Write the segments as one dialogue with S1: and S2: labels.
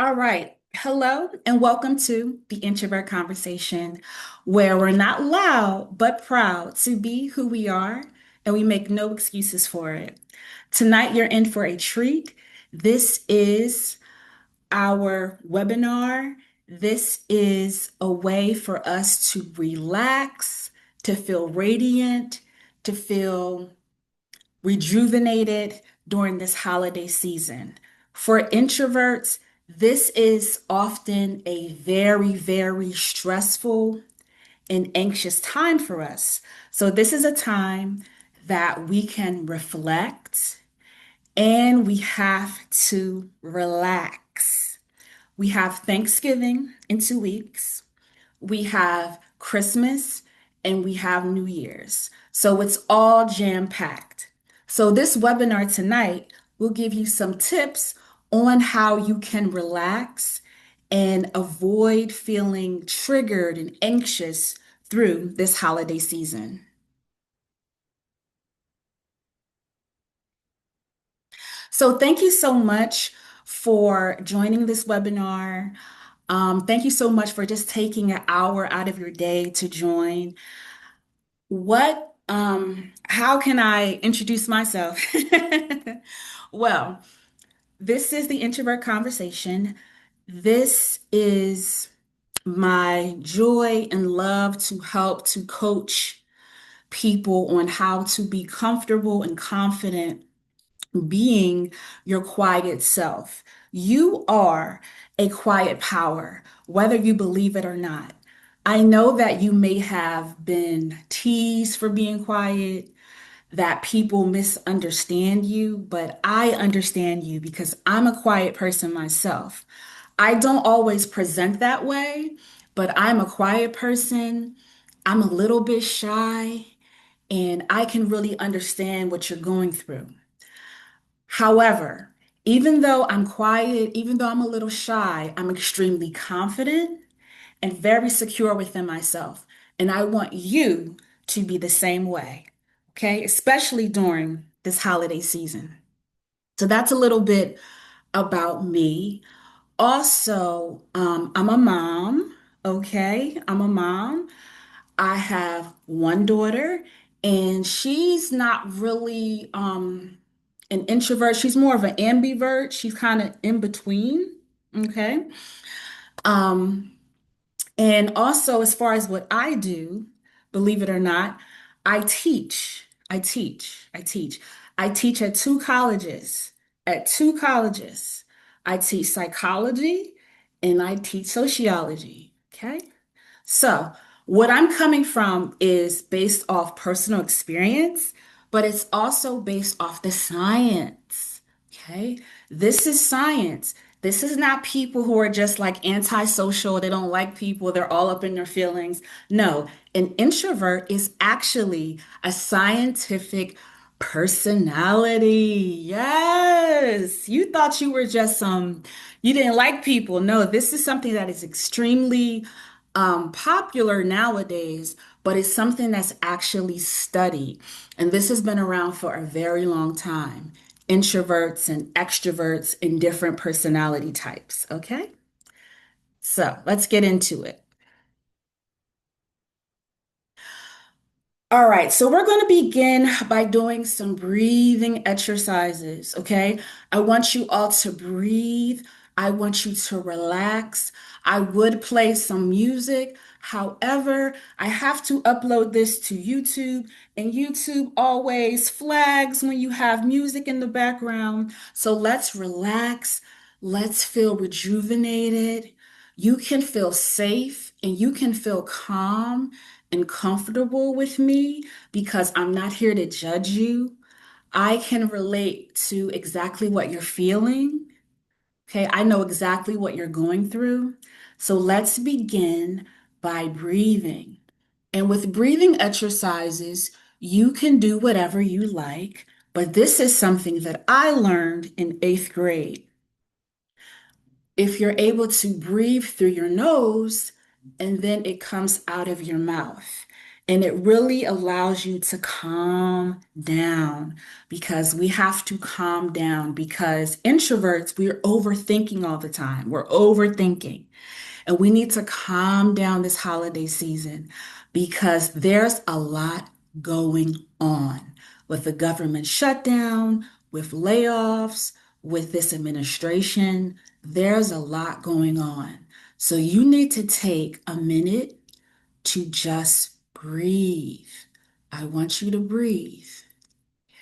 S1: All right. Hello and welcome to the Introvert Conversation, where we're not loud but proud to be who we are and we make no excuses for it. Tonight, you're in for a treat. This is our webinar. This is a way for us to relax, to feel radiant, to feel rejuvenated during this holiday season. For introverts, this is often a very, very stressful and anxious time for us. So, this is a time that we can reflect and we have to relax. We have Thanksgiving in 2 weeks. We have Christmas and we have New Year's. So it's all jam-packed. So this webinar tonight will give you some tips on how you can relax and avoid feeling triggered and anxious through this holiday season. So thank you so much for joining this webinar. Thank you so much for just taking an hour out of your day to join. How can I introduce myself? Well, this is the Introvert Conversation. This is my joy and love to help to coach people on how to be comfortable and confident being your quiet self. You are a quiet power, whether you believe it or not. I know that you may have been teased for being quiet, that people misunderstand you, but I understand you because I'm a quiet person myself. I don't always present that way, but I'm a quiet person. I'm a little bit shy, and I can really understand what you're going through. However, even though I'm quiet, even though I'm a little shy, I'm extremely confident and very secure within myself. And I want you to be the same way, okay? Especially during this holiday season. So that's a little bit about me. Also, I'm a mom, okay? I'm a mom. I have one daughter, and she's not really an introvert. She's more of an ambivert. She's kind of in between. Okay. Um, and also, as far as what I do, believe it or not, I teach. I teach. I teach. I teach at two colleges. At two colleges, I teach psychology and I teach sociology. Okay. So, what I'm coming from is based off personal experience, but it's also based off the science. Okay. This is science. This is not people who are just like antisocial. They don't like people. They're all up in their feelings. No, an introvert is actually a scientific personality. Yes. You thought you were just you didn't like people. No, this is something that is extremely popular nowadays, but it's something that's actually studied. And this has been around for a very long time. Introverts and extroverts in different personality types. Okay, so let's get into it. All right, so we're going to begin by doing some breathing exercises, okay? I want you all to breathe. I want you to relax. I would play some music. However, I have to upload this to YouTube, and YouTube always flags when you have music in the background. So let's relax. Let's feel rejuvenated. You can feel safe and you can feel calm and comfortable with me because I'm not here to judge you. I can relate to exactly what you're feeling. Okay, I know exactly what you're going through. So let's begin by breathing. And with breathing exercises, you can do whatever you like, but this is something that I learned in eighth grade. If you're able to breathe through your nose and then it comes out of your mouth. And it really allows you to calm down because we have to calm down because introverts, we're overthinking all the time. We're overthinking. And we need to calm down this holiday season because there's a lot going on with the government shutdown, with layoffs, with this administration. There's a lot going on. So you need to take a minute to just breathe. I want you to breathe.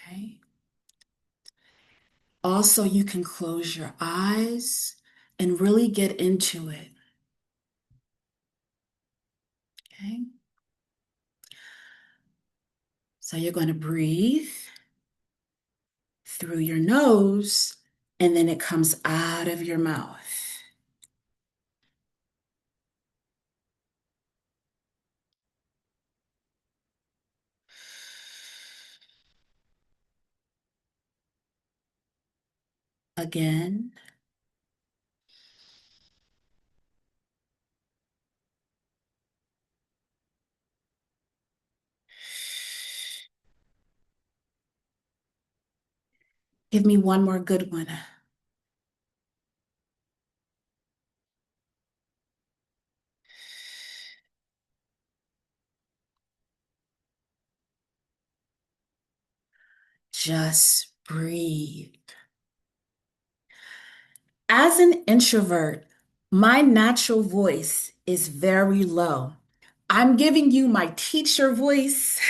S1: Okay. Also, you can close your eyes and really get into it. Okay. So you're going to breathe through your nose and then it comes out of your mouth. Again, give me one more good one. Just breathe. As an introvert, my natural voice is very low. I'm giving you my teacher voice,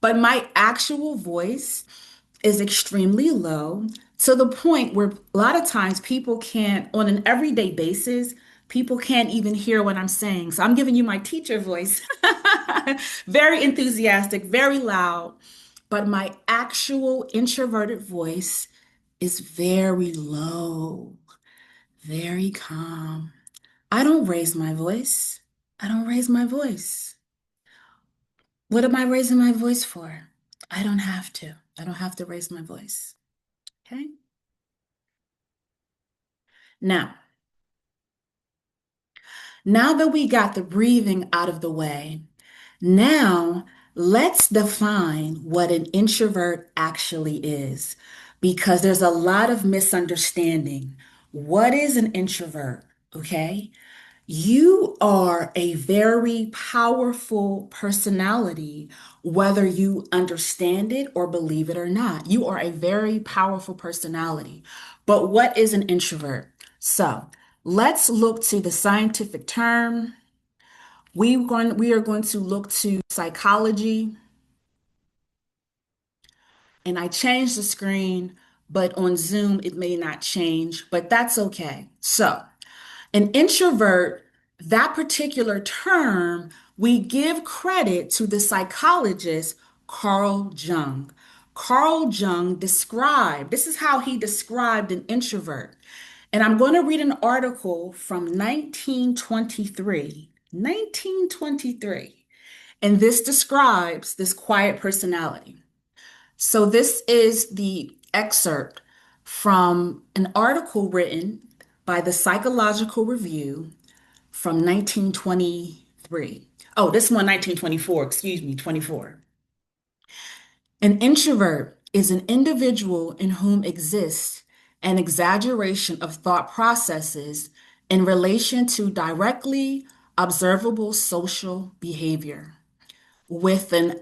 S1: but my actual voice is extremely low to the point where a lot of times people can't, on an everyday basis, people can't even hear what I'm saying. So I'm giving you my teacher voice. Very enthusiastic, very loud, but my actual introverted voice is very low, very calm. I don't raise my voice. I don't raise my voice. What am I raising my voice for? I don't have to. I don't have to raise my voice. Okay. Now, now that we got the breathing out of the way, now let's define what an introvert actually is, because there's a lot of misunderstanding. What is an introvert? Okay. You are a very powerful personality, whether you understand it or believe it or not. You are a very powerful personality. But what is an introvert? So let's look to the scientific term. We are going to look to psychology, and I changed the screen, but on Zoom it may not change, but that's okay. So an introvert, that particular term, we give credit to the psychologist Carl Jung. Carl Jung described, this is how he described an introvert. And I'm going to read an article from 1923. 1923. And this describes this quiet personality. So this is the excerpt from an article written by the Psychological Review from 1923. Oh, this one 1924, excuse me, 24. An introvert is an individual in whom exists an exaggeration of thought processes in relation to directly observable social behavior, with an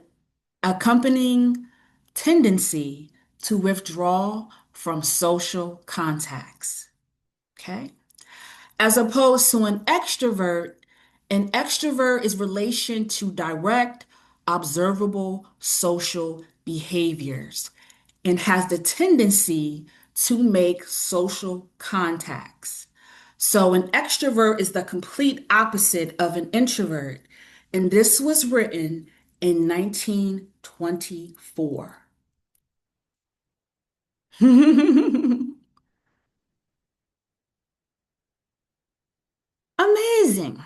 S1: accompanying tendency to withdraw from social contacts. Okay? As opposed to an extrovert is relation to direct, observable social behaviors and has the tendency to make social contacts. So, an extrovert is the complete opposite of an introvert. And this was written in 1924. Amazing.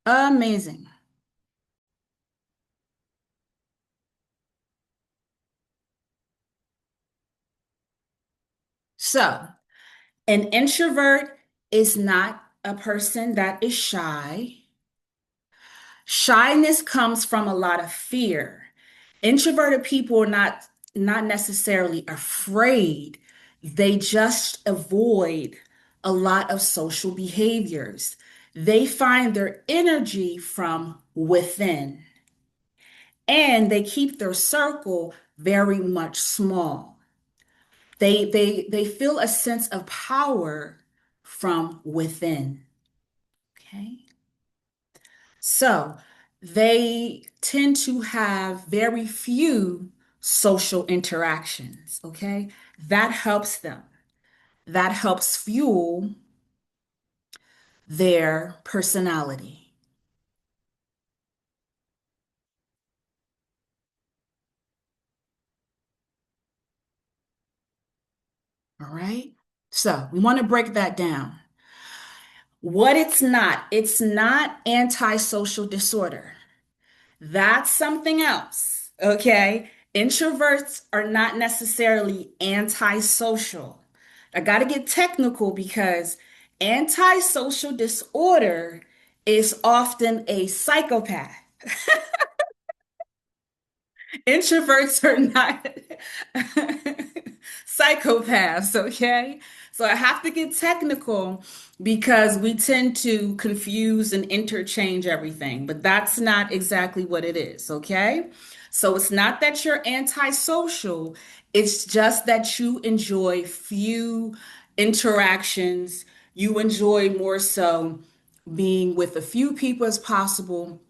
S1: Amazing. So, an introvert is not a person that is shy. Shyness comes from a lot of fear. Introverted people are not necessarily afraid. They just avoid a lot of social behaviors. They find their energy from within, and they keep their circle very much small. They feel a sense of power from within. Okay. So they tend to have very few social interactions. Okay. That helps them. That helps fuel their personality. All right. So we want to break that down. What it's not antisocial disorder. That's something else. Okay. Introverts are not necessarily antisocial. I got to get technical because antisocial disorder is often a psychopath. Introverts are not psychopaths, okay? So I have to get technical because we tend to confuse and interchange everything, but that's not exactly what it is, okay? So it's not that you're antisocial, it's just that you enjoy few interactions. You enjoy more so being with a few people as possible,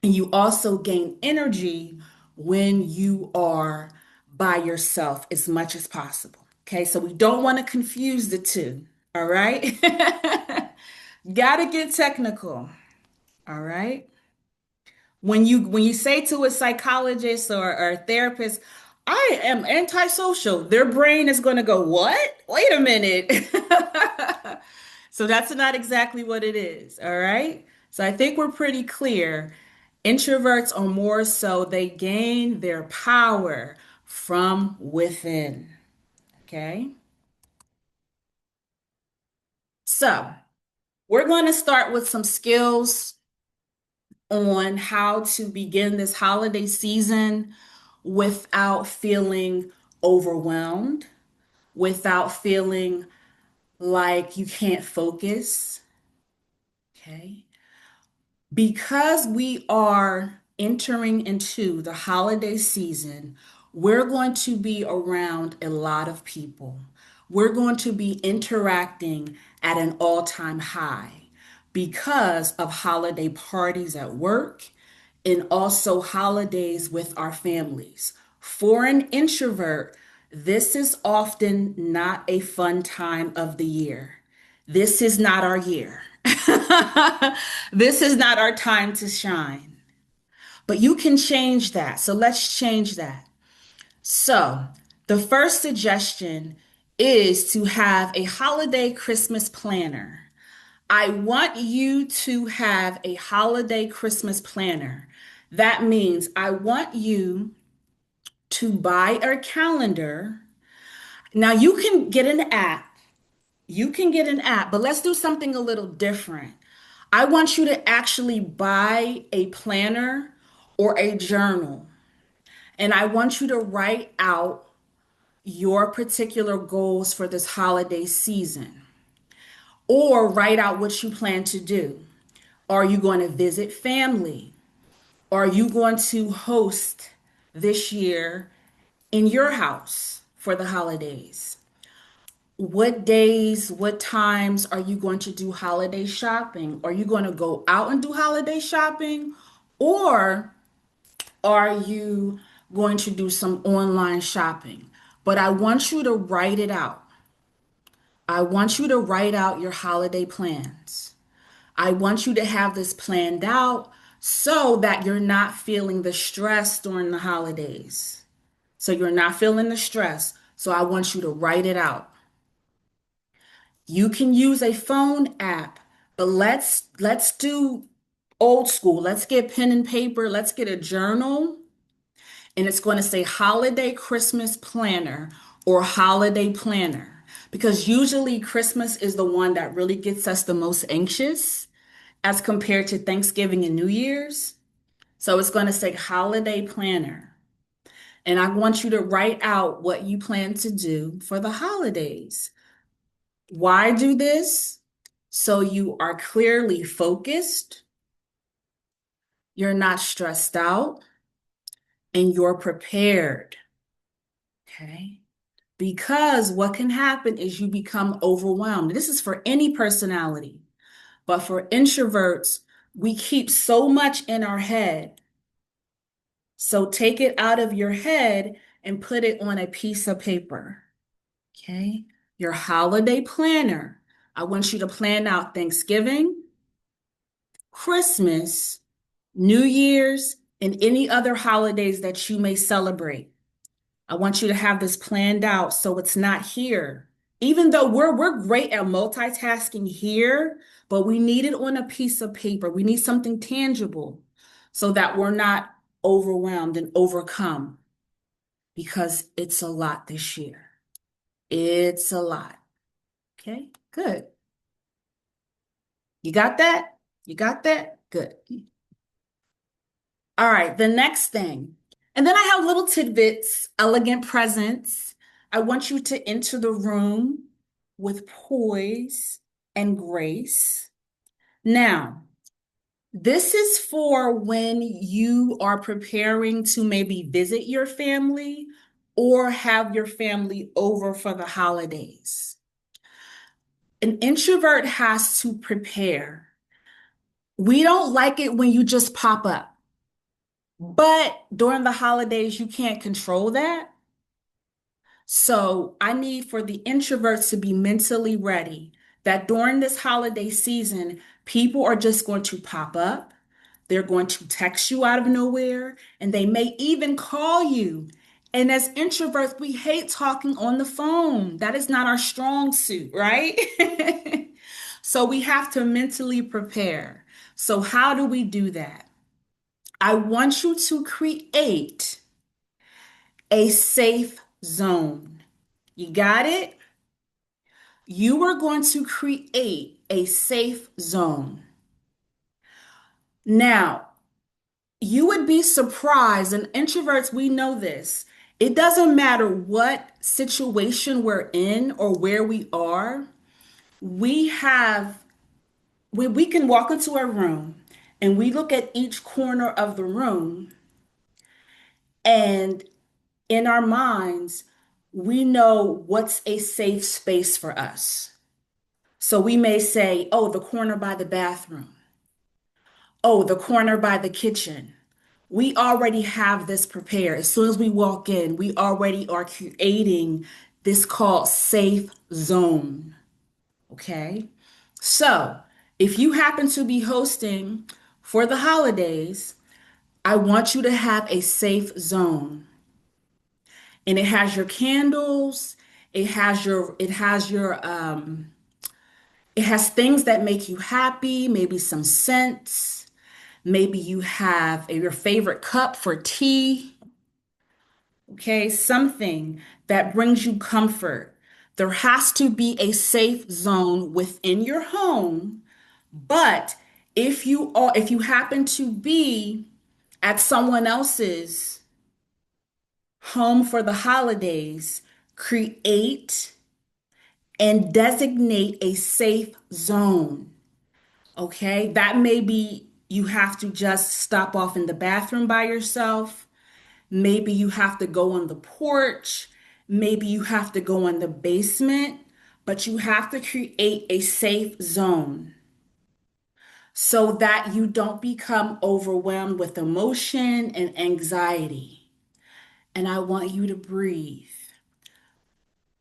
S1: and you also gain energy when you are by yourself as much as possible. Okay, so we don't want to confuse the two. All right. Gotta get technical. All right. When you say to a psychologist or a therapist, I am antisocial, their brain is going to go, what? Wait a minute. So that's not exactly what it is. All right. So I think we're pretty clear. Introverts are more so they gain their power from within. Okay. So we're going to start with some skills on how to begin this holiday season without feeling overwhelmed, without feeling like you can't focus. Okay. Because we are entering into the holiday season, we're going to be around a lot of people. We're going to be interacting at an all-time high because of holiday parties at work and also holidays with our families. For an introvert, this is often not a fun time of the year. This is not our year. This is not our time to shine. But you can change that. So let's change that. So, the first suggestion is to have a holiday Christmas planner. I want you to have a holiday Christmas planner. That means I want you to buy a calendar. Now, you can get an app. You can get an app, but let's do something a little different. I want you to actually buy a planner or a journal, and I want you to write out your particular goals for this holiday season, or write out what you plan to do. Are you going to visit family? Are you going to host this year in your house for the holidays? What days, what times are you going to do holiday shopping? Are you going to go out and do holiday shopping? Or are you going to do some online shopping? But I want you to write it out. I want you to write out your holiday plans. I want you to have this planned out so that you're not feeling the stress during the holidays. So you're not feeling the stress. So I want you to write it out. You can use a phone app, but let's do old school. Let's get pen and paper. Let's get a journal, and it's going to say holiday Christmas planner or holiday planner, because usually Christmas is the one that really gets us the most anxious. as compared to Thanksgiving and New Year's. So it's going to say holiday planner. And I want you to write out what you plan to do for the holidays. Why do this? So you are clearly focused, you're not stressed out, and you're prepared. Okay. Because what can happen is you become overwhelmed. This is for any personality, but for introverts, we keep so much in our head. So take it out of your head and put it on a piece of paper. Okay. Your holiday planner. I want you to plan out Thanksgiving, Christmas, New Year's, and any other holidays that you may celebrate. I want you to have this planned out so it's not here. Even though we're great at multitasking here, but we need it on a piece of paper. We need something tangible so that we're not overwhelmed and overcome because it's a lot this year. It's a lot. Okay, good. You got that? You got that? Good. All right, the next thing. And then I have little tidbits, elegant presents. I want you to enter the room with poise and grace. Now, this is for when you are preparing to maybe visit your family or have your family over for the holidays. An introvert has to prepare. We don't like it when you just pop up. But during the holidays, you can't control that. So I need for the introverts to be mentally ready that during this holiday season, people are just going to pop up. They're going to text you out of nowhere, and they may even call you. And as introverts, we hate talking on the phone. That is not our strong suit, right? So we have to mentally prepare. So, how do we do that? I want you to create a safe zone. You got it? You are going to create a safe zone. Now, you would be surprised, and introverts, we know this. It doesn't matter what situation we're in or where we are. We have, we can walk into a room and we look at each corner of the room, and in our minds, we know what's a safe space for us. So we may say, oh, the corner by the bathroom. Oh, the corner by the kitchen. We already have this prepared. As soon as we walk in, we already are creating this called safe zone. Okay. So if you happen to be hosting for the holidays, I want you to have a safe zone. And it has your candles, it has things that make you happy, maybe some scents. Maybe you have your favorite cup for tea, okay? Something that brings you comfort. There has to be a safe zone within your home, but if you happen to be at someone else's home for the holidays, create and designate a safe zone. Okay, that may be you have to just stop off in the bathroom by yourself. Maybe you have to go on the porch. Maybe you have to go in the basement, but you have to create a safe zone so that you don't become overwhelmed with emotion and anxiety. And I want you to breathe.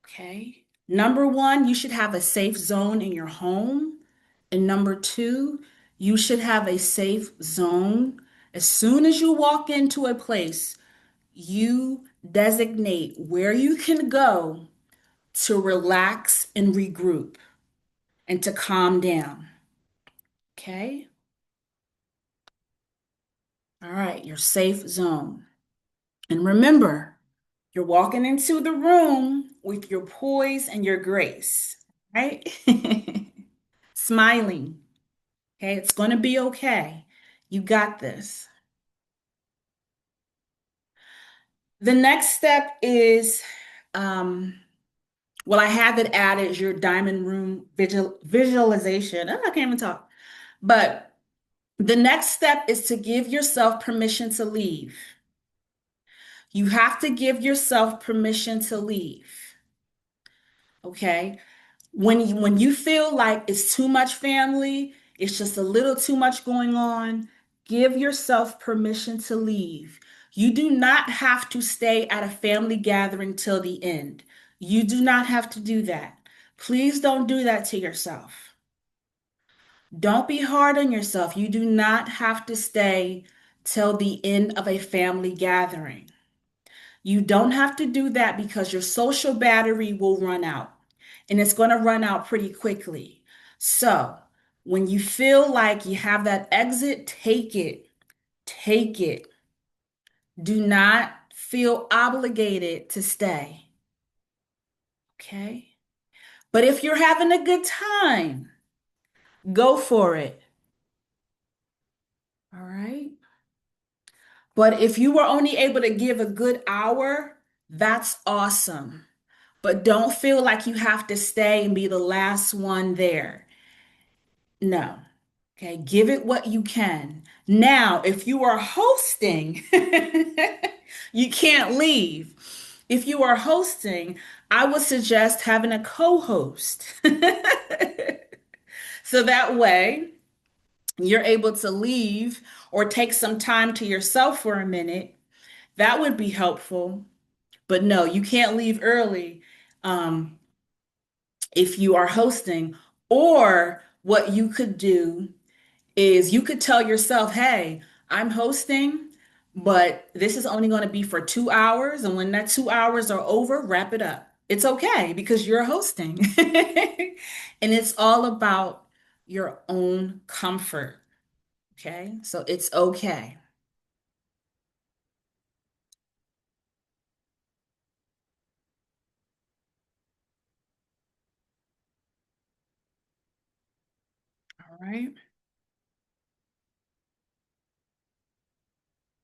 S1: Okay. Number one, you should have a safe zone in your home. And number two, you should have a safe zone. As soon as you walk into a place, you designate where you can go to relax and regroup and to calm down. Okay? All right, your safe zone. And remember, you're walking into the room with your poise and your grace, right? Smiling. Okay, it's going to be okay. You got this. The next step is, well, I have it added your diamond room visualization. Oh, I can't even talk. But the next step is to give yourself permission to leave. You have to give yourself permission to leave. Okay? When you feel like it's too much family, it's just a little too much going on, give yourself permission to leave. You do not have to stay at a family gathering till the end. You do not have to do that. Please don't do that to yourself. Don't be hard on yourself. You do not have to stay till the end of a family gathering. You don't have to do that because your social battery will run out and it's going to run out pretty quickly. So, when you feel like you have that exit, take it. Take it. Do not feel obligated to stay. Okay? But if you're having a good time, go for it. All right? But if you were only able to give a good hour, that's awesome. But don't feel like you have to stay and be the last one there. No. Okay, give it what you can. Now, if you are hosting, you can't leave. If you are hosting, I would suggest having a co-host. So that way you're able to leave or take some time to yourself for a minute. That would be helpful. But no, you can't leave early. Um, if you are hosting. Or what you could do is you could tell yourself, hey, I'm hosting, but this is only going to be for 2 hours. And when that 2 hours are over, wrap it up. It's okay because you're hosting. And it's all about your own comfort. Okay. So it's okay. All right.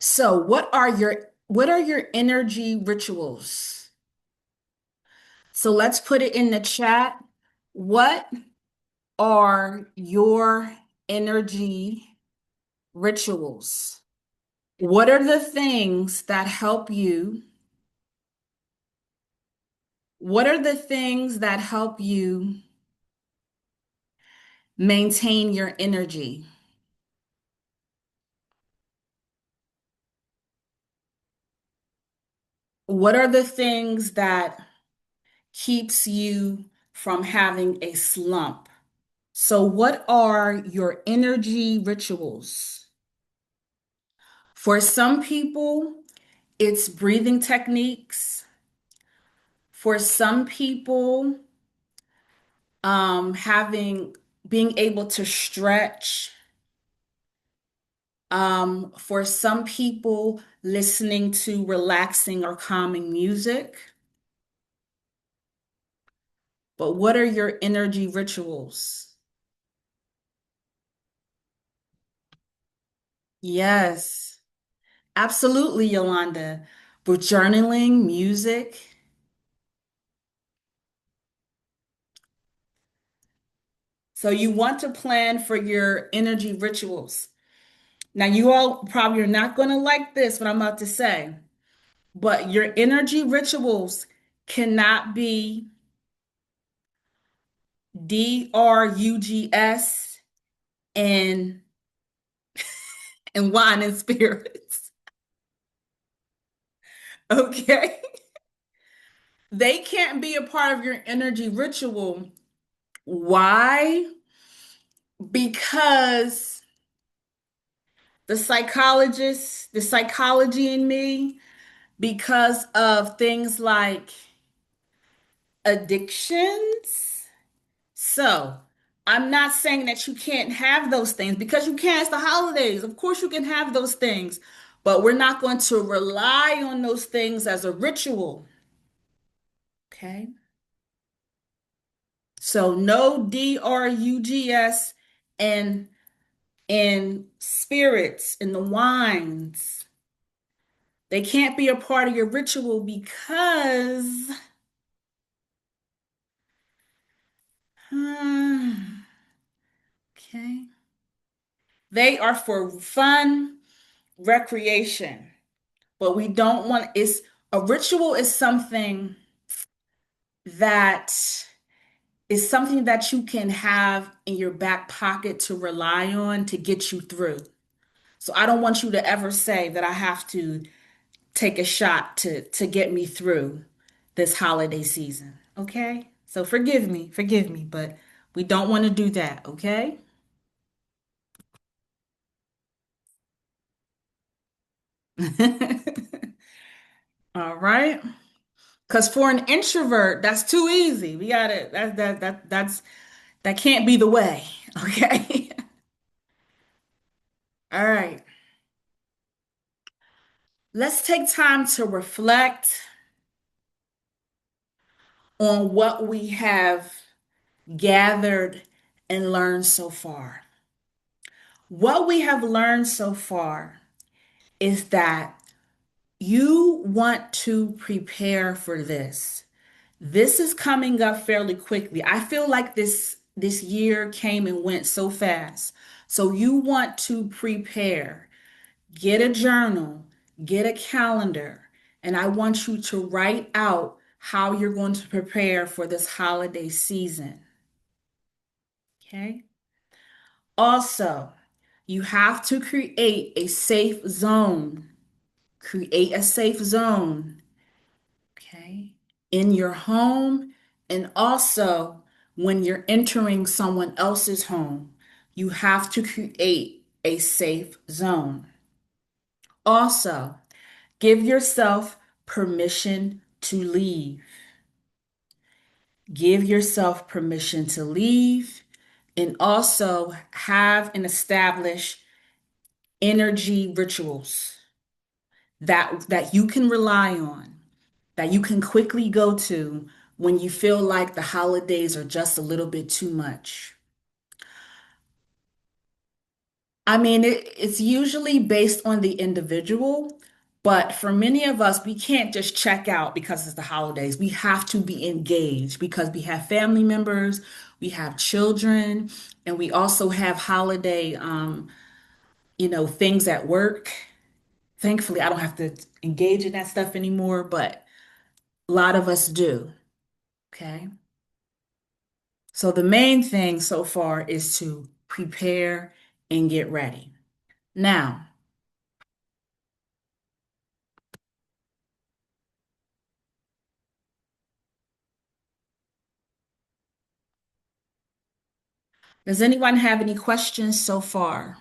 S1: So what are your energy rituals? So let's put it in the chat. What are your energy rituals? What are the things that help you? What are the things that help you maintain your energy? What are the things that keeps you from having a slump? So what are your energy rituals? For some people, it's breathing techniques. For some people, having being able to stretch. For some people, listening to relaxing or calming music. But what are your energy rituals? Yes, absolutely, Yolanda. But journaling, music. So you want to plan for your energy rituals. Now, you all probably are not going to like this, what I'm about to say, but your energy rituals cannot be drugs and wine and spirits. Okay? They can't be a part of your energy ritual. Why? Because the psychology in me, because of things like addictions. So, I'm not saying that you can't have those things because you can. It's the holidays. Of course, you can have those things, but we're not going to rely on those things as a ritual. Okay. So, no drugs and and spirits and the wines. They can't be a part of your ritual because okay. They are for fun, recreation. But we don't want it's a ritual is that something that you can have in your back pocket to rely on to get you through. So I don't want you to ever say that I have to take a shot to get me through this holiday season. Okay? So forgive me, but we don't want to do that, okay? All right. Because for an introvert, that's too easy. We gotta that can't be the way. Okay. All right. Let's take time to reflect on what we have gathered and learned so far. What we have learned so far is that you want to prepare for this. This is coming up fairly quickly. I feel like this year came and went so fast. So you want to prepare. Get a journal, get a calendar, and I want you to write out how you're going to prepare for this holiday season. Okay? Also, you have to create a safe zone. Create a safe zone, okay, in your home and also when you're entering someone else's home. You have to create a safe zone. Also, give yourself permission to leave. Give yourself permission to leave and also have and establish energy rituals that you can rely on, that you can quickly go to when you feel like the holidays are just a little bit too much. I mean, it's usually based on the individual, but for many of us, we can't just check out because it's the holidays. We have to be engaged because we have family members, we have children, and we also have holiday, things at work. Thankfully, I don't have to engage in that stuff anymore, but a lot of us do. Okay. So the main thing so far is to prepare and get ready. Now, does anyone have any questions so far?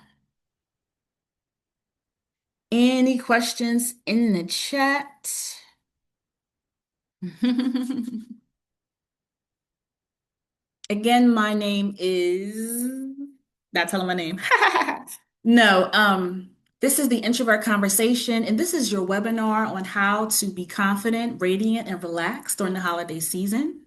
S1: Any questions in the chat? Again, my name is not telling my name. No, this is the Introvert Conversation, and this is your webinar on how to be confident, radiant, and relaxed during the holiday season.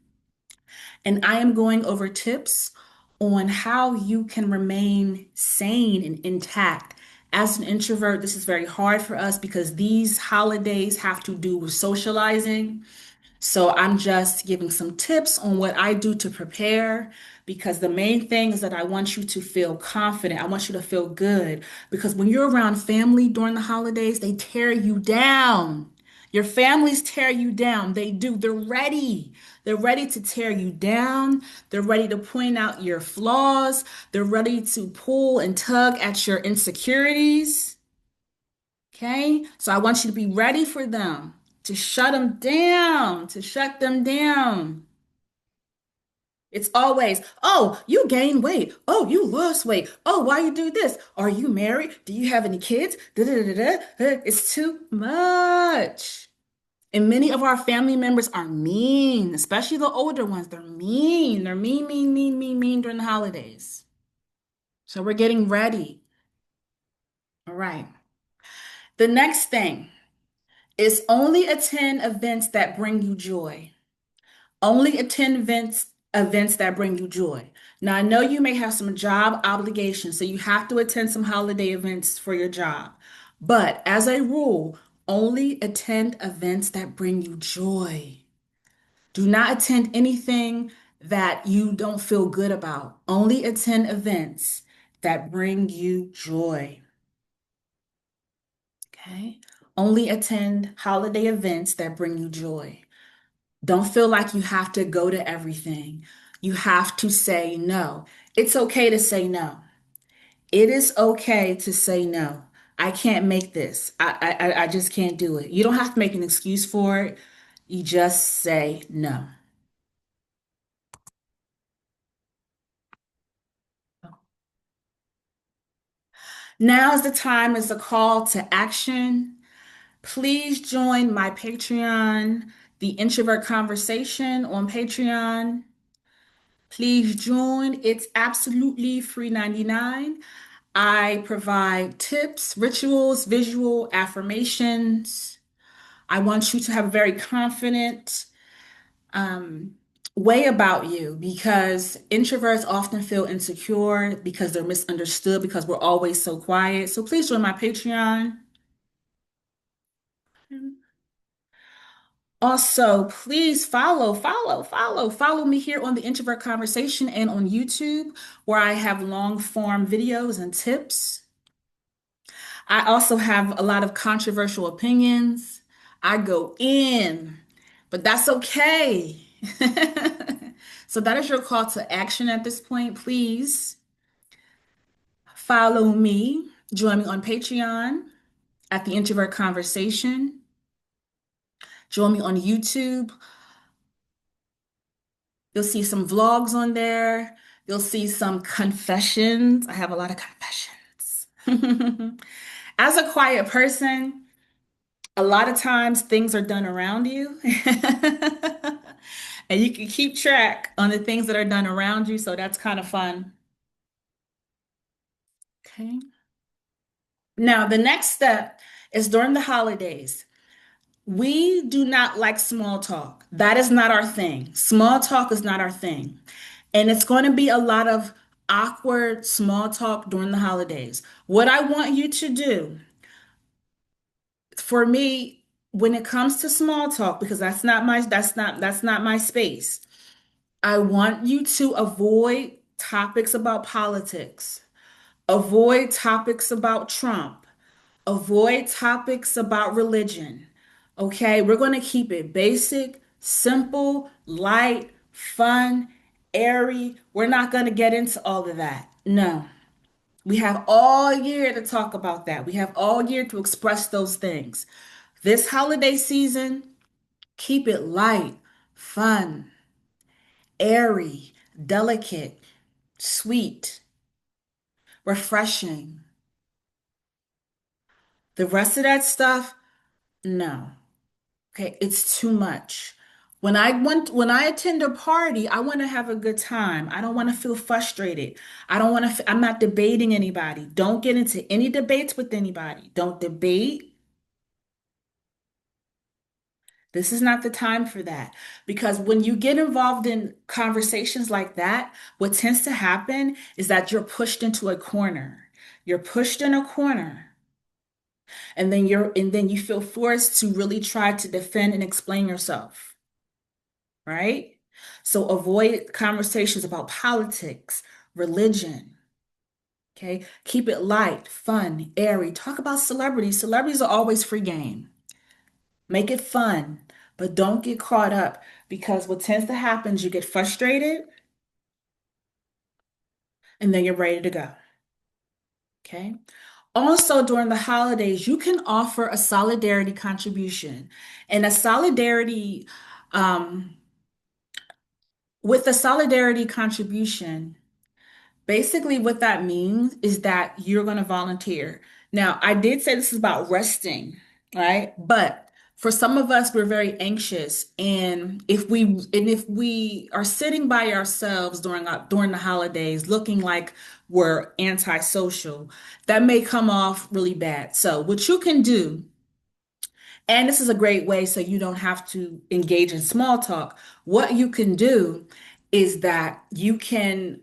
S1: And I am going over tips on how you can remain sane and intact. As an introvert, this is very hard for us because these holidays have to do with socializing. So I'm just giving some tips on what I do to prepare because the main thing is that I want you to feel confident. I want you to feel good because when you're around family during the holidays, they tear you down. Your families tear you down. They do. They're ready. They're ready to tear you down. They're ready to point out your flaws. They're ready to pull and tug at your insecurities. Okay? So I want you to be ready for them, to shut them down, to shut them down. It's always, oh, you gained weight. Oh, you lost weight. Oh, why you do this? Are you married? Do you have any kids? Da, da, da, da, da. It's too much. And many of our family members are mean, especially the older ones. They're mean. They're mean, mean, mean, mean, mean during the holidays. So we're getting ready. All right. The next thing is only attend events that bring you joy. Only attend events that bring you joy. Now, I know you may have some job obligations, so you have to attend some holiday events for your job. But as a rule, only attend events that bring you joy. Do not attend anything that you don't feel good about. Only attend events that bring you joy. Okay? Only attend holiday events that bring you joy. Don't feel like you have to go to everything. You have to say no. It's okay to say no. It is okay to say no. I can't make this. I just can't do it. You don't have to make an excuse for it. You just say no. Now is the time, is the call to action. Please join my Patreon, the Introvert Conversation on Patreon. Please join. It's absolutely free 99. I provide tips, rituals, visual affirmations. I want you to have a very confident way about you because introverts often feel insecure because they're misunderstood because we're always so quiet. So please join my Patreon. Also, please follow me here on the Introvert Conversation and on YouTube, where I have long form videos and tips. I also have a lot of controversial opinions. I go in, but that's okay. So that is your call to action at this point. Please follow me. Join me on Patreon at the Introvert Conversation. Join me on YouTube. You'll see some vlogs on there. You'll see some confessions. I have a lot of confessions. As a quiet person, a lot of times things are done around you. And you can keep track on the things that are done around you. So that's kind of fun. Okay. Now, the next step is during the holidays. We do not like small talk. That is not our thing. Small talk is not our thing. And it's going to be a lot of awkward small talk during the holidays. What I want you to do for me when it comes to small talk, because that's not my space. I want you to avoid topics about politics. Avoid topics about Trump. Avoid topics about religion. Okay, we're going to keep it basic, simple, light, fun, airy. We're not going to get into all of that. No, we have all year to talk about that. We have all year to express those things. This holiday season, keep it light, fun, airy, delicate, sweet, refreshing. The rest of that stuff, no. Okay, it's too much. When I attend a party, I want to have a good time. I don't want to feel frustrated. I don't want to, I'm not debating anybody. Don't get into any debates with anybody. Don't debate. This is not the time for that. Because when you get involved in conversations like that, what tends to happen is that you're pushed into a corner. You're pushed in a corner, and then you feel forced to really try to defend and explain yourself. Right? So avoid conversations about politics, religion. Okay. Keep it light, fun, airy. Talk about celebrities. Celebrities are always free game. Make it fun, but don't get caught up because what tends to happen is you get frustrated and then you're ready to go. Okay. Also, during the holidays, you can offer a solidarity contribution. And a solidarity, um, with a solidarity contribution, basically, what that means is that you're going to volunteer. Now, I did say this is about resting, right? But for some of us, we're very anxious, and if we are sitting by ourselves during the holidays, looking like we're antisocial, that may come off really bad. So, what you can do, and this is a great way so you don't have to engage in small talk. What you can do is that you can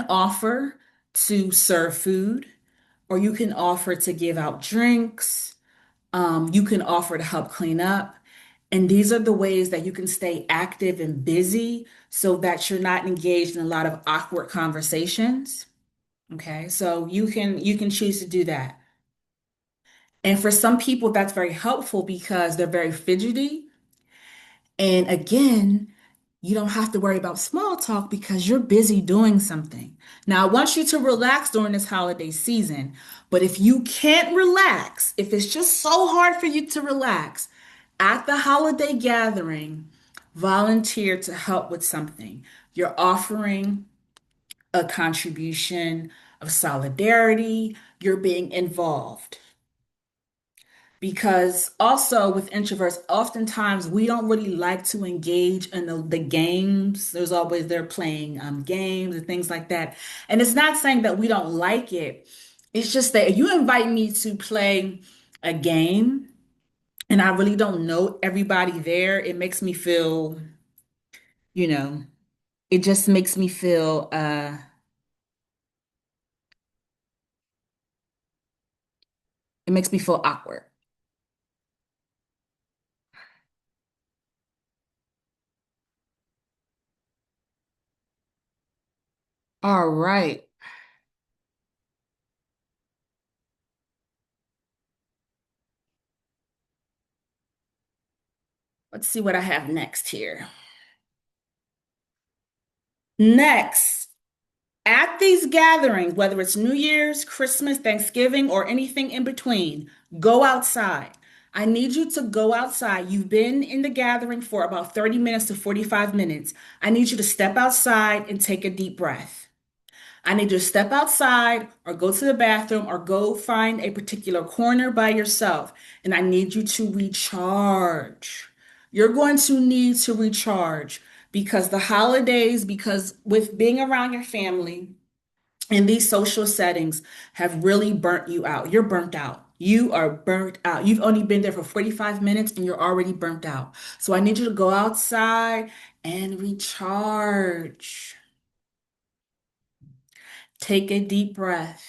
S1: offer to serve food, or you can offer to give out drinks. You can offer to help clean up. And these are the ways that you can stay active and busy so that you're not engaged in a lot of awkward conversations. Okay, so you can choose to do that. And for some people, that's very helpful because they're very fidgety. And again, you don't have to worry about small talk because you're busy doing something. Now, I want you to relax during this holiday season, but if you can't relax, if it's just so hard for you to relax at the holiday gathering, volunteer to help with something. You're offering a contribution of solidarity, you're being involved. Because also with introverts, oftentimes we don't really like to engage in the games. There's always they're playing games and things like that. And it's not saying that we don't like it. It's just that if you invite me to play a game and I really don't know everybody there, it makes me feel, you know, it just makes me feel it makes me feel awkward. All right. Let's see what I have next here. Next. At these gatherings, whether it's New Year's, Christmas, Thanksgiving, or anything in between, go outside. I need you to go outside. You've been in the gathering for about 30 minutes to 45 minutes. I need you to step outside and take a deep breath. I need you to step outside or go to the bathroom or go find a particular corner by yourself. And I need you to recharge. You're going to need to recharge because the holidays, because with being around your family, and these social settings have really burnt you out. You're burnt out. You are burnt out. You've only been there for 45 minutes and you're already burnt out. So I need you to go outside and recharge. Take a deep breath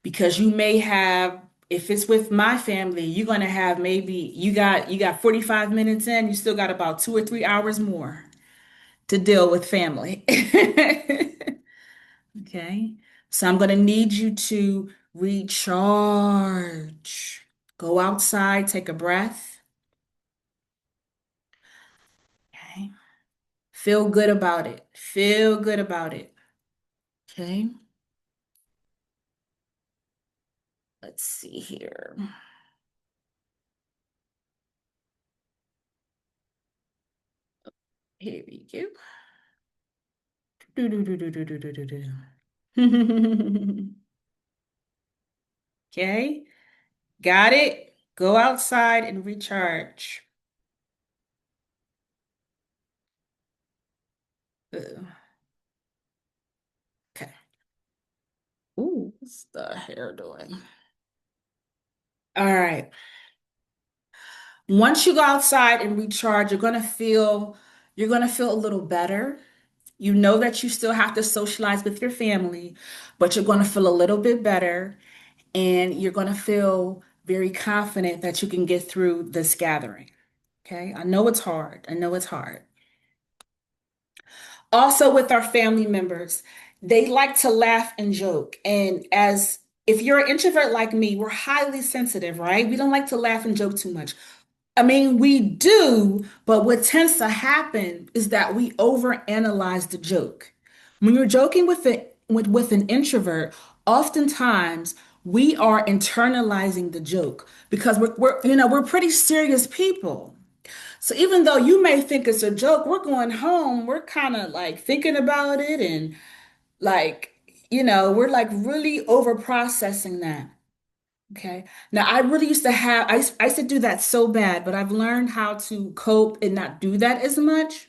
S1: because you may have, if it's with my family, you're going to have maybe you got 45 minutes in, you still got about 2 or 3 hours more to deal with family. Okay. So I'm going to need you to recharge. Go outside, take a breath. Okay. Feel good about it. Feel good about it. Okay. Let's see here. Here we go. Do, do, do, do, do, do, do, do, do. Okay. Got it. Go outside and recharge. Uh, Okay. Ooh, what's the hair doing? All right. Once you go outside and recharge, you're going to feel a little better. You know that you still have to socialize with your family, but you're going to feel a little bit better and you're going to feel very confident that you can get through this gathering. Okay? I know it's hard. I know it's hard. Also, with our family members, they like to laugh and joke. And as if you're an introvert like me, we're highly sensitive, right? We don't like to laugh and joke too much. I mean, we do, but what tends to happen is that we overanalyze the joke. When you're joking with an introvert, oftentimes we are internalizing the joke because we're pretty serious people. So even though you may think it's a joke, we're going home, we're kind of like thinking about it and like, we're like really over processing that. Okay. Now, I really used to have, I used to do that so bad, but I've learned how to cope and not do that as much.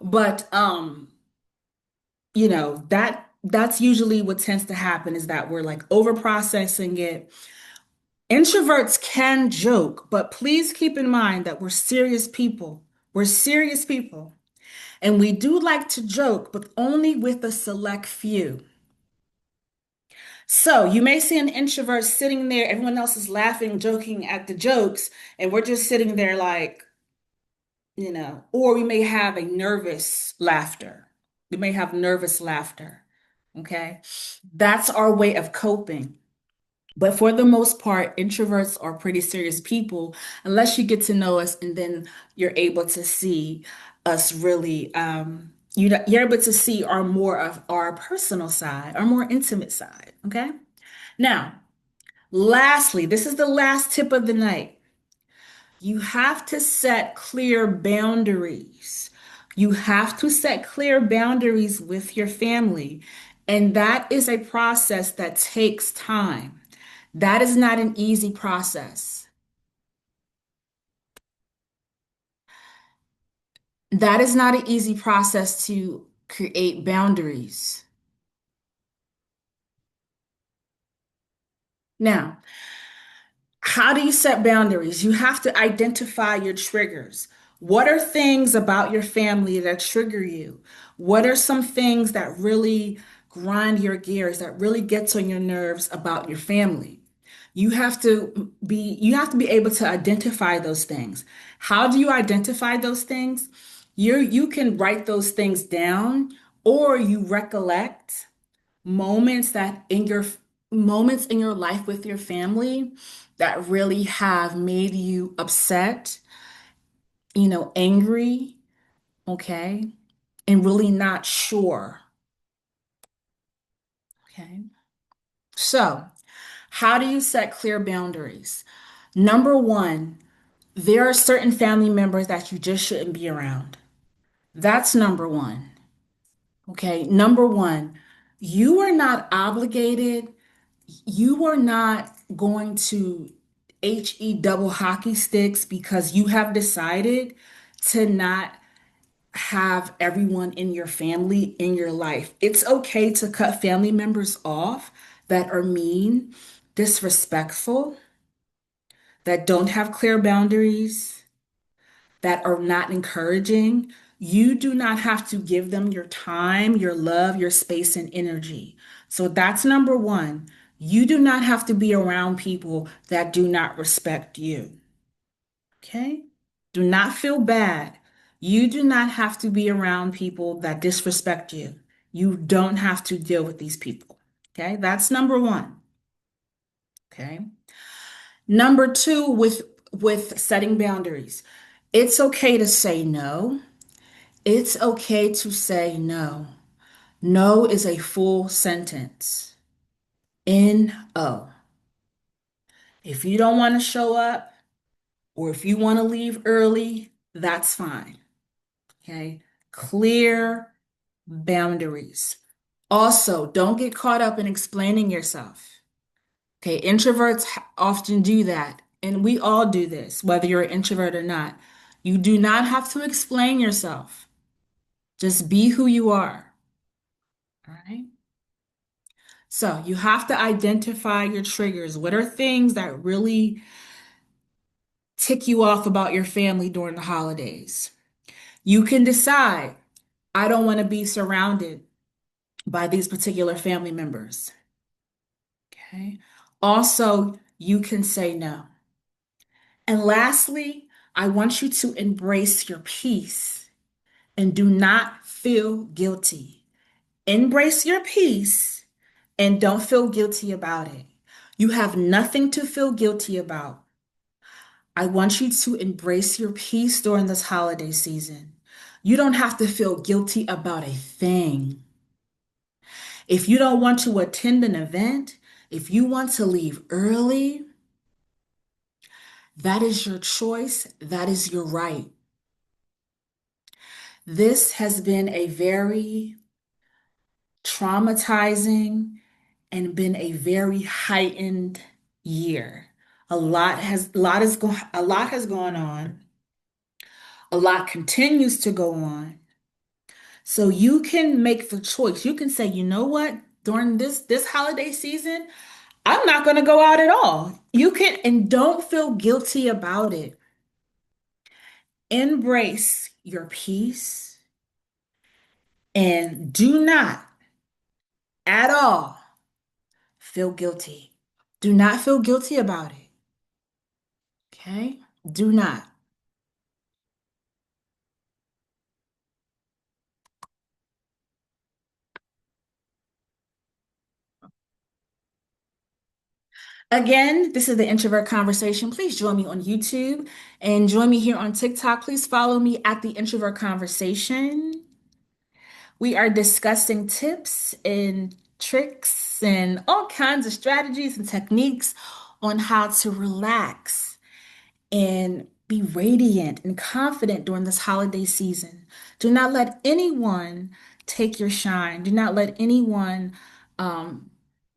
S1: But, that's usually what tends to happen is that we're like over processing it. Introverts can joke, but please keep in mind that we're serious people. We're serious people. And we do like to joke, but only with a select few. So you may see an introvert sitting there, everyone else is laughing, joking at the jokes, and we're just sitting there like, or we may have a nervous laughter. We may have nervous laughter. Okay. That's our way of coping. But for the most part, introverts are pretty serious people, unless you get to know us and then you're able to see us really, you're able to see our more of our personal side, our more intimate side. Okay. Now, lastly, this is the last tip of the night. You have to set clear boundaries. You have to set clear boundaries with your family. And that is a process that takes time. That is not an easy process. That is not an easy process to create boundaries. Now, how do you set boundaries? You have to identify your triggers. What are things about your family that trigger you? What are some things that really grind your gears, that really gets on your nerves about your family? You have to be able to identify those things. How do you identify those things? You can write those things down or you recollect moments that in your moments in your life with your family that really have made you upset, angry, okay, and really not sure. Okay. So, how do you set clear boundaries? Number one, there are certain family members that you just shouldn't be around. That's number one. Okay. Number one, you are not obligated, you are not going to HE double hockey sticks because you have decided to not have everyone in your family in your life. It's okay to cut family members off that are mean, disrespectful, that don't have clear boundaries, that are not encouraging. You do not have to give them your time, your love, your space, and energy. So that's number one. You do not have to be around people that do not respect you. Okay? Do not feel bad. You do not have to be around people that disrespect you. You don't have to deal with these people. Okay? That's number one. Okay? Number two, with setting boundaries. It's okay to say no. It's okay to say no. No is a full sentence. N-O. If you don't want to show up or if you want to leave early, that's fine. Okay. Clear boundaries. Also, don't get caught up in explaining yourself. Okay. Introverts often do that. And we all do this, whether you're an introvert or not. You do not have to explain yourself. Just be who you are. All right. So you have to identify your triggers. What are things that really tick you off about your family during the holidays? You can decide, I don't want to be surrounded by these particular family members. Okay. Also, you can say no. And lastly, I want you to embrace your peace and do not feel guilty. Embrace your peace and don't feel guilty about it. You have nothing to feel guilty about. I want you to embrace your peace during this holiday season. You don't have to feel guilty about a thing. If you don't want to attend an event, if you want to leave early, that is your choice. That is your right. This has been a very traumatizing and been a very heightened year. A lot has gone on. A lot continues to go on. So you can make the choice. You can say, you know what? During this holiday season, I'm not going to go out at all. You can, and don't feel guilty about it. Embrace your peace and do not at all feel guilty. Do not feel guilty about it. Okay? Do not. Again, this is the Introvert Conversation. Please join me on YouTube and join me here on TikTok. Please follow me at the Introvert Conversation. We are discussing tips and tricks and all kinds of strategies and techniques on how to relax and be radiant and confident during this holiday season. Do not let anyone take your shine. Do not let anyone um,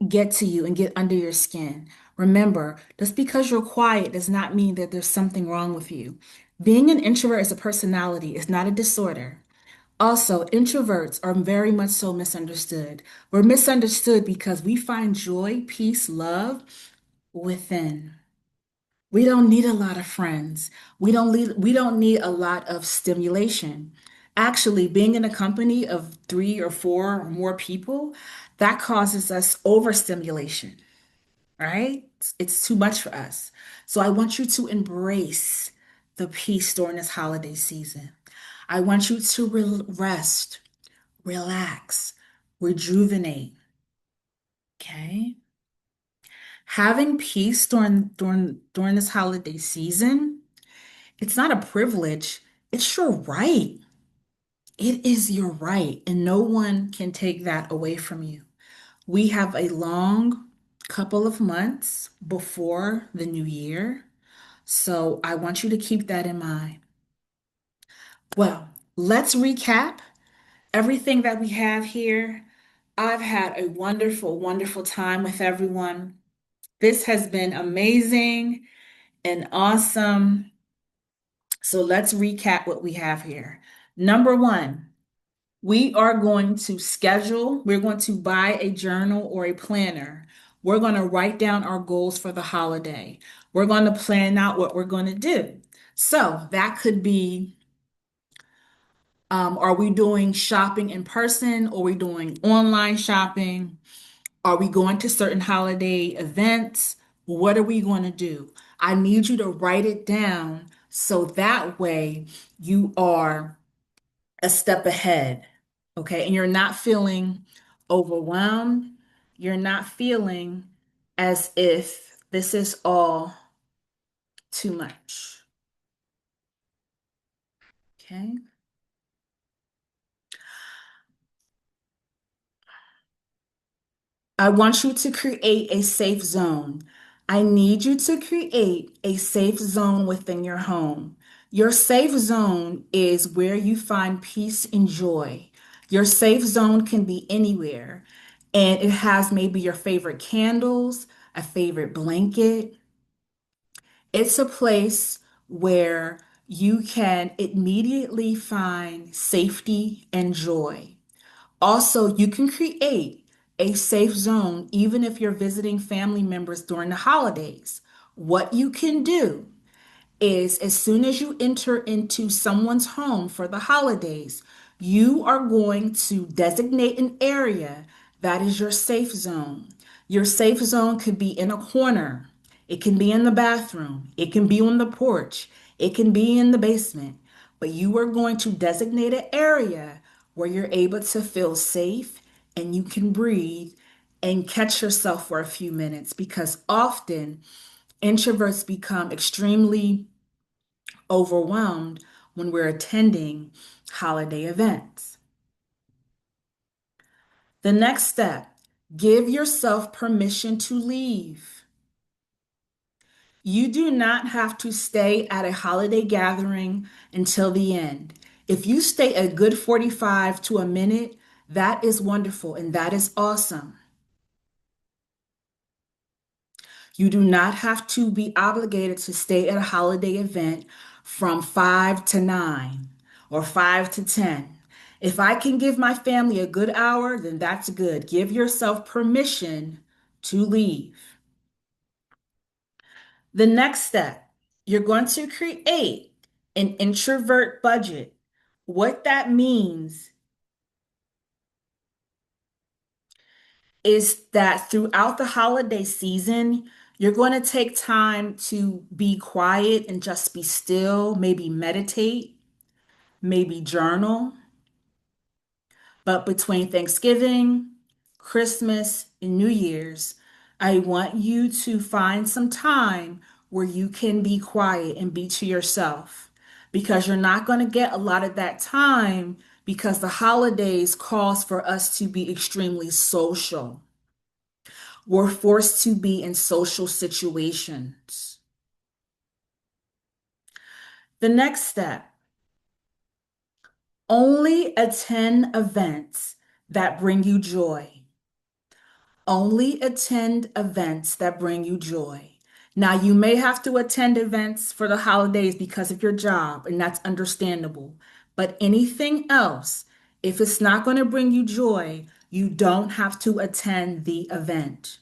S1: get to you and get under your skin. Remember, just because you're quiet does not mean that there's something wrong with you. Being an introvert is a personality, it's not a disorder. Also, introverts are very much so misunderstood. We're misunderstood because we find joy, peace, love within. We don't need a lot of friends. We don't need a lot of stimulation. Actually, being in a company of three or four or more people, that causes us overstimulation, right? It's too much for us. So I want you to embrace the peace during this holiday season. I want you to rest, relax, rejuvenate, okay? Having peace during this holiday season, it's not a privilege, it's your right. It is your right, and no one can take that away from you. We have a long couple of months before the new year, so I want you to keep that in mind. Well, let's recap everything that we have here. I've had a wonderful, wonderful time with everyone. This has been amazing and awesome. So let's recap what we have here. Number one, we're going to buy a journal or a planner. We're going to write down our goals for the holiday. We're going to plan out what we're going to do. So that could be, are we doing shopping in person? Or are we doing online shopping? Are we going to certain holiday events? What are we going to do? I need you to write it down so that way you are a step ahead. Okay. And you're not feeling overwhelmed. You're not feeling as if this is all too much. Okay. I want you to create a safe zone. I need you to create a safe zone within your home. Your safe zone is where you find peace and joy. Your safe zone can be anywhere, and it has maybe your favorite candles, a favorite blanket. It's a place where you can immediately find safety and joy. Also, you can create a safe zone even if you're visiting family members during the holidays. What you can do is as soon as you enter into someone's home for the holidays, you are going to designate an area that is your safe zone. Your safe zone could be in a corner, it can be in the bathroom, it can be on the porch, it can be in the basement, but you are going to designate an area where you're able to feel safe and you can breathe and catch yourself for a few minutes because often introverts become extremely overwhelmed when we're attending holiday events. The next step, give yourself permission to leave. You do not have to stay at a holiday gathering until the end. If you stay a good 45 to a minute, that is wonderful and that is awesome. You do not have to be obligated to stay at a holiday event from 5 to 9 or 5 to 10. If I can give my family a good hour, then that's good. Give yourself permission to leave. The next step, you're going to create an introvert budget. What that means is that throughout the holiday season, you're going to take time to be quiet and just be still, maybe meditate, maybe journal. But between Thanksgiving, Christmas, and New Year's, I want you to find some time where you can be quiet and be to yourself because you're not going to get a lot of that time because the holidays calls for us to be extremely social. We're forced to be in social situations. The next step, only attend events that bring you joy. Only attend events that bring you joy. Now, you may have to attend events for the holidays because of your job, and that's understandable. But anything else, if it's not going to bring you joy, you don't have to attend the event.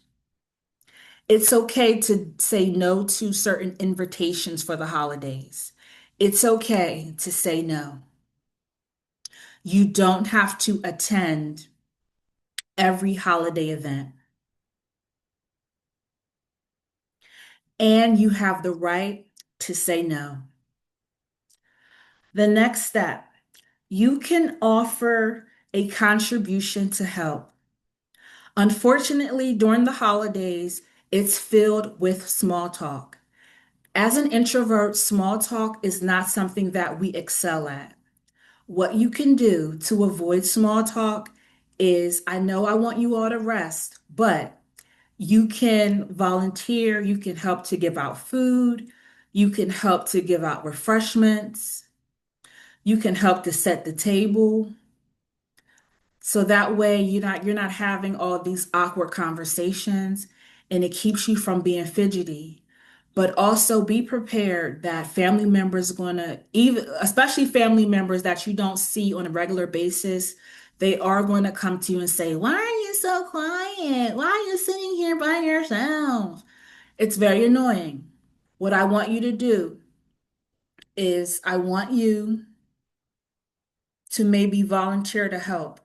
S1: It's okay to say no to certain invitations for the holidays. It's okay to say no. You don't have to attend every holiday event. And you have the right to say no. The next step, you can offer a contribution to help. Unfortunately, during the holidays, it's filled with small talk. As an introvert, small talk is not something that we excel at. What you can do to avoid small talk is I know I want you all to rest, but you can volunteer, you can help to give out food, you can help to give out refreshments, you can help to set the table. So that way you're not having all these awkward conversations and it keeps you from being fidgety. But also be prepared that family members are going to, even especially family members that you don't see on a regular basis, they are going to come to you and say, "Why are you so quiet? Why are you sitting here by yourself?" It's very annoying. What I want you to do is I want you to maybe volunteer to help.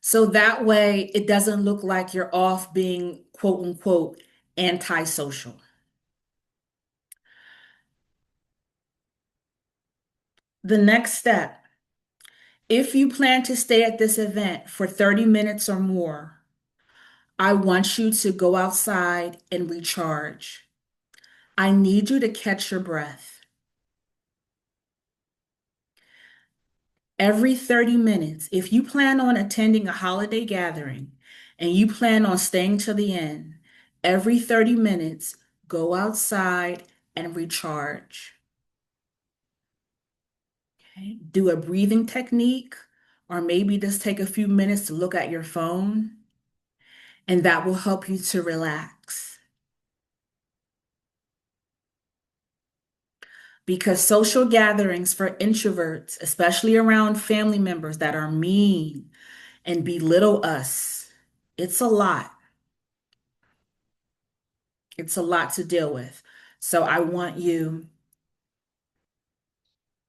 S1: So that way it doesn't look like you're off being quote unquote antisocial. The next step, if you plan to stay at this event for 30 minutes or more, I want you to go outside and recharge. I need you to catch your breath. Every 30 minutes, if you plan on attending a holiday gathering and you plan on staying till the end, every 30 minutes, go outside and recharge. Okay? Do a breathing technique, or maybe just take a few minutes to look at your phone, and that will help you to relax. Because social gatherings for introverts, especially around family members that are mean and belittle us, it's a lot. It's a lot to deal with. So I want you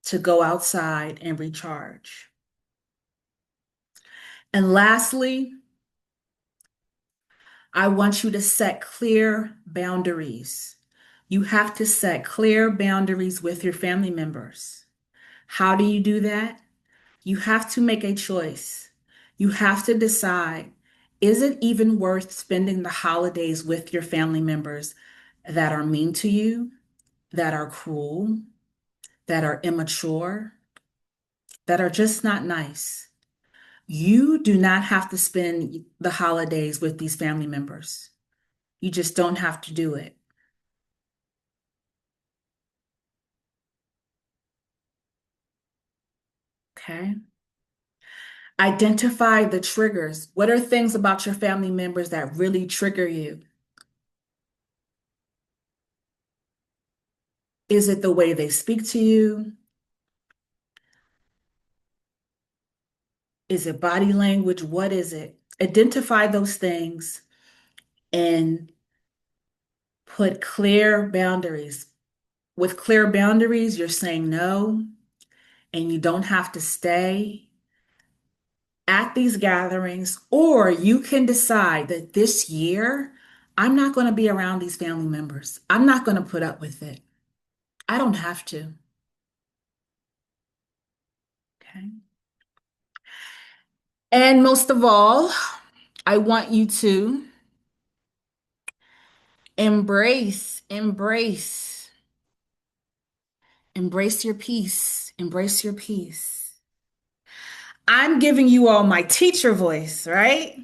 S1: to go outside and recharge. And lastly, I want you to set clear boundaries. You have to set clear boundaries with your family members. How do you do that? You have to make a choice. You have to decide, is it even worth spending the holidays with your family members that are mean to you, that are cruel, that are immature, that are just not nice? You do not have to spend the holidays with these family members. You just don't have to do it. Okay? Identify the triggers. What are things about your family members that really trigger you? Is it the way they speak to you? Is it body language? What is it? Identify those things and put clear boundaries. with clear boundaries, you're saying no, and you don't have to stay at these gatherings, or you can decide that this year, I'm not going to be around these family members. I'm not going to put up with it. I don't have to. Okay. And most of all, I want you to embrace your peace, embrace your peace. I'm giving you all my teacher voice, right?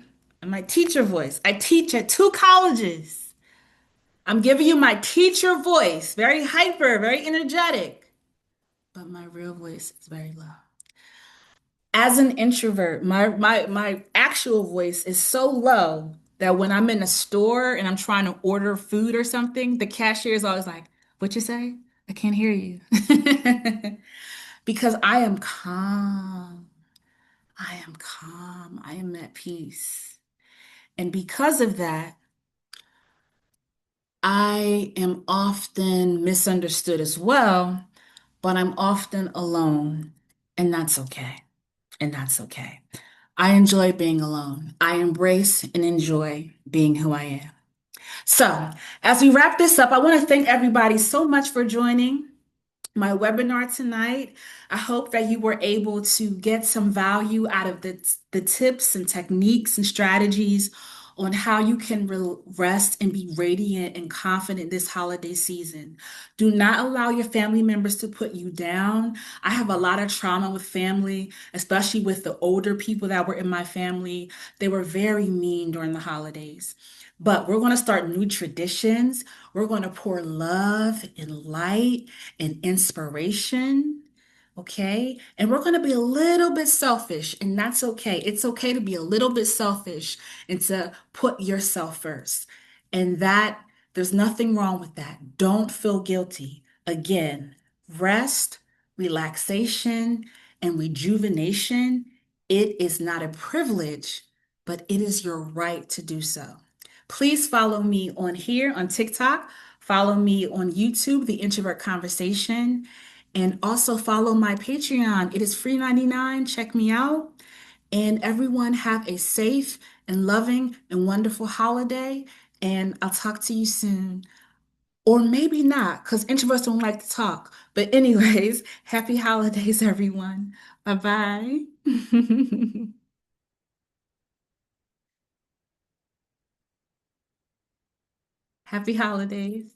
S1: My teacher voice. I teach at two colleges. I'm giving you my teacher voice, very hyper, very energetic, but my real voice is very low. As an introvert, my actual voice is so low that when I'm in a store and I'm trying to order food or something, the cashier is always like, "What you say? I can't hear you." Because I am calm. I am calm. I am at peace. And because of that, I am often misunderstood as well, but I'm often alone, and that's okay. And that's okay. I enjoy being alone. I embrace and enjoy being who I am. So, as we wrap this up, I want to thank everybody so much for joining my webinar tonight. I hope that you were able to get some value out of the tips and techniques and strategies on how you can rest and be radiant and confident this holiday season. Do not allow your family members to put you down. I have a lot of trauma with family, especially with the older people that were in my family. They were very mean during the holidays. But we're going to start new traditions. We're going to pour love and light and inspiration. Okay. And we're going to be a little bit selfish, and that's okay. It's okay to be a little bit selfish and to put yourself first. And that there's nothing wrong with that. Don't feel guilty. Again, rest, relaxation, and rejuvenation. It is not a privilege, but it is your right to do so. Please follow me on here on TikTok. Follow me on YouTube, The Introvert Conversation, and also follow my Patreon. It is free 99. Check me out. And everyone have a safe and loving and wonderful holiday. And I'll talk to you soon. Or maybe not, because introverts don't like to talk. But anyways, happy holidays, everyone. Bye-bye. Happy holidays.